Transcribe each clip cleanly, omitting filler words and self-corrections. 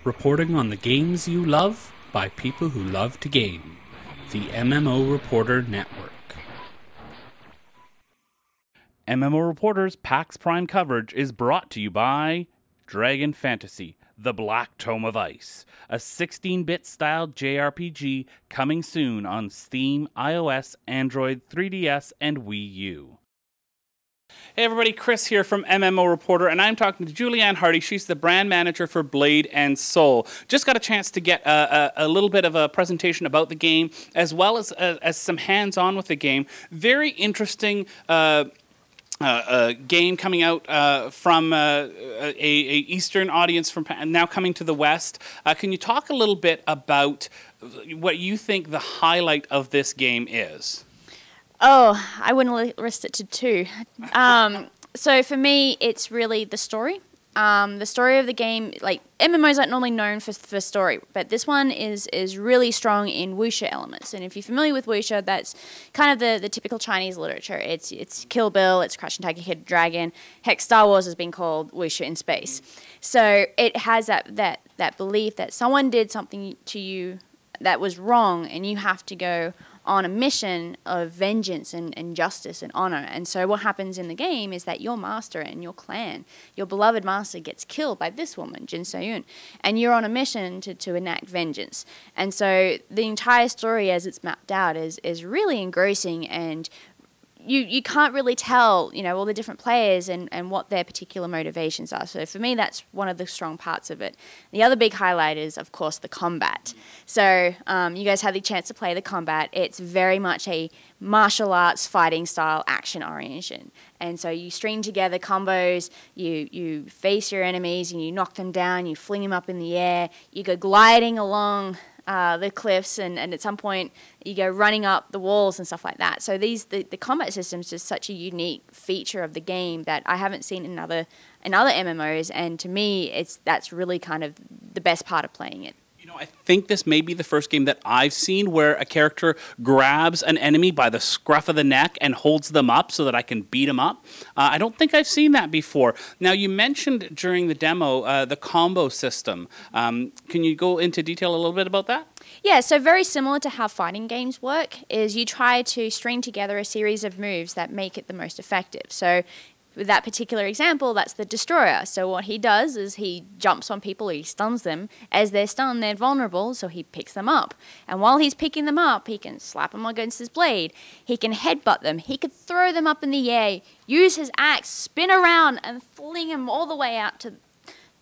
reporting on the games you love by people who love to game. The MMO Reporter Network. MMO Reporter's PAX Prime coverage is brought to you by Dragon Fantasy, The Black Tome of Ice, a 16-bit styled JRPG coming soon on Steam, iOS, Android, 3DS, and Wii U. Hey everybody, Chris here from MMO Reporter, and I'm talking to Julianne Hardy. She's the brand manager for Blade and Soul. Just got a chance to get a little bit of a presentation about the game, as well as some hands-on with the game. Very interesting game coming out from a Eastern audience from now coming to the West. Can you talk a little bit about what you think the highlight of this game is? Oh, I wouldn't list it to two. So for me, it's really the story. The story of the game, like MMOs aren't normally known for story, but this one is really strong in wuxia elements. And if you're familiar with wuxia, that's kind of the typical Chinese literature. It's Kill Bill, it's Crouching Tiger, Hidden Dragon. Heck, Star Wars has been called wuxia in space. So it has that belief that someone did something to you that was wrong, and you have to go on a mission of vengeance and justice and honor. And so what happens in the game is that your master and your clan, your beloved master, gets killed by this woman, Jin So-yoon, and you're on a mission to enact vengeance. And so the entire story as it's mapped out is really engrossing, and you can't really tell, all the different players and what their particular motivations are. So for me, that's one of the strong parts of it. The other big highlight is, of course, the combat. So you guys had the chance to play the combat. It's very much a martial arts fighting style action orientation. And so you string together combos, you face your enemies, and you knock them down, you fling them up in the air, you go gliding along the cliffs, and at some point you go running up the walls and stuff like that. So the combat system is just such a unique feature of the game that I haven't seen in other MMOs, and to me that's really kind of the best part of playing it. I think this may be the first game that I've seen where a character grabs an enemy by the scruff of the neck and holds them up so that I can beat them up. I don't think I've seen that before. Now, you mentioned during the demo the combo system. Can you go into detail a little bit about that? Yeah, so very similar to how fighting games work is you try to string together a series of moves that make it the most effective. So with that particular example, that's the Destroyer. So what he does is he jumps on people, or he stuns them. As they're stunned, they're vulnerable, so he picks them up. And while he's picking them up, he can slap them against his blade. He can headbutt them. He could throw them up in the air, use his axe, spin around, and fling them all the way out to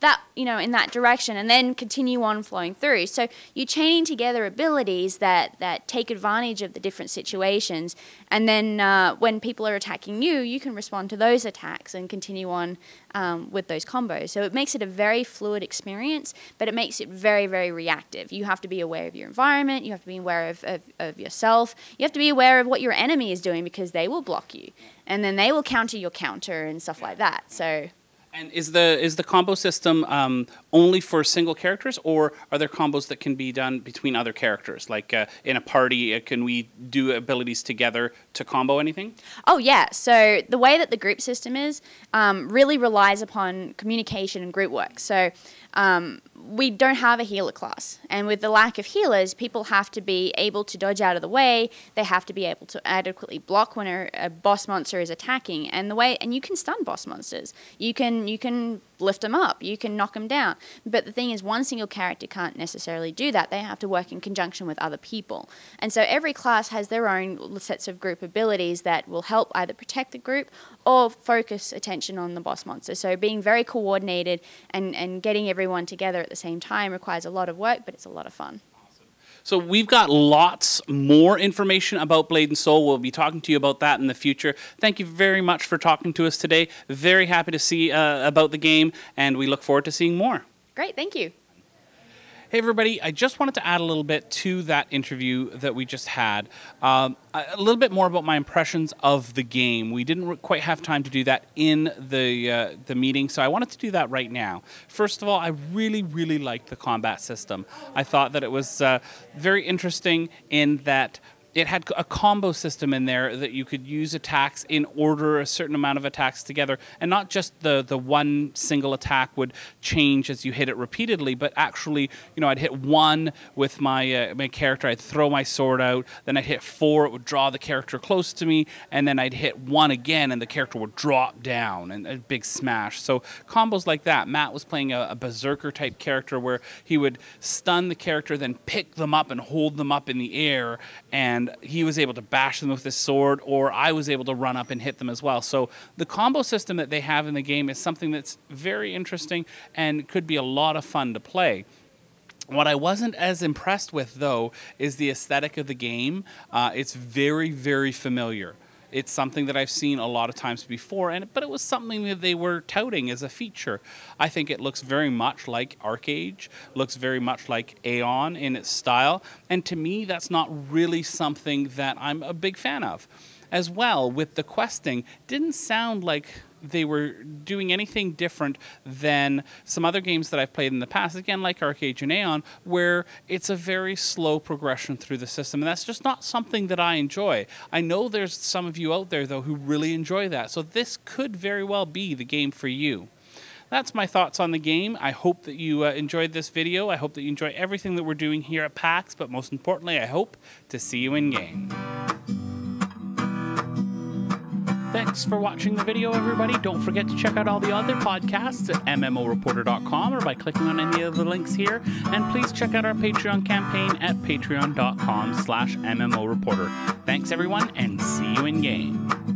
that, in that direction, and then continue on flowing through. So you're chaining together abilities that take advantage of the different situations, and then when people are attacking you, you can respond to those attacks and continue on with those combos. So it makes it a very fluid experience, but it makes it very, very reactive. You have to be aware of your environment, you have to be aware of yourself, you have to be aware of what your enemy is doing, because they will block you, and then they will counter your counter and stuff like that. So. And is the combo system only for single characters, or are there combos that can be done between other characters? Like in a party, can we do abilities together to combo anything? Oh, yeah. So the way that the group system is really relies upon communication and group work. So we don't have a healer class. And with the lack of healers, people have to be able to dodge out of the way. They have to be able to adequately block when a boss monster is attacking. And you can stun boss monsters. You can lift them up. You can knock them down. But the thing is, one single character can't necessarily do that. They have to work in conjunction with other people. And so every class has their own sets of group abilities that will help either protect the group or focus attention on the boss monster. So being very coordinated and getting everyone together at the same time requires a lot of work, but it's a lot of fun. So we've got lots more information about Blade and Soul. We'll be talking to you about that in the future. Thank you very much for talking to us today. Very happy to see about the game, and we look forward to seeing more. Great, thank you. Hey everybody, I just wanted to add a little bit to that interview that we just had. A little bit more about my impressions of the game. We didn't quite have time to do that in the meeting, so I wanted to do that right now. First of all, I really, really liked the combat system. I thought that it was very interesting in that it had a combo system in there that you could use attacks in order, a certain amount of attacks together, and not just the one single attack would change as you hit it repeatedly, but actually, you know, I'd hit 1 with my my character, I'd throw my sword out, then I'd hit 4, it would draw the character close to me, and then I'd hit 1 again, and the character would drop down, and a big smash. So combos like that. Matt was playing a berserker type character where he would stun the character, then pick them up and hold them up in the air, and he was able to bash them with his sword, or I was able to run up and hit them as well. So the combo system that they have in the game is something that's very interesting and could be a lot of fun to play. What I wasn't as impressed with, though, is the aesthetic of the game. It's very, very familiar. It's something that I've seen a lot of times before, but it was something that they were touting as a feature. I think it looks very much like ArcAge, looks very much like Aeon in its style, and to me, that's not really something that I'm a big fan of. As well, with the questing, didn't sound like they were doing anything different than some other games that I've played in the past, again, like ArcAge and Aeon, where it's a very slow progression through the system, and that's just not something that I enjoy. I know there's some of you out there, though, who really enjoy that, so this could very well be the game for you. That's my thoughts on the game. I hope that you enjoyed this video. I hope that you enjoy everything that we're doing here at PAX, but most importantly, I hope to see you in game. Thanks for watching the video, everybody. Don't forget to check out all the other podcasts at MMOreporter.com or by clicking on any of the links here. And please check out our Patreon campaign at patreon.com/MMOreporter. Thanks, everyone, and see you in game.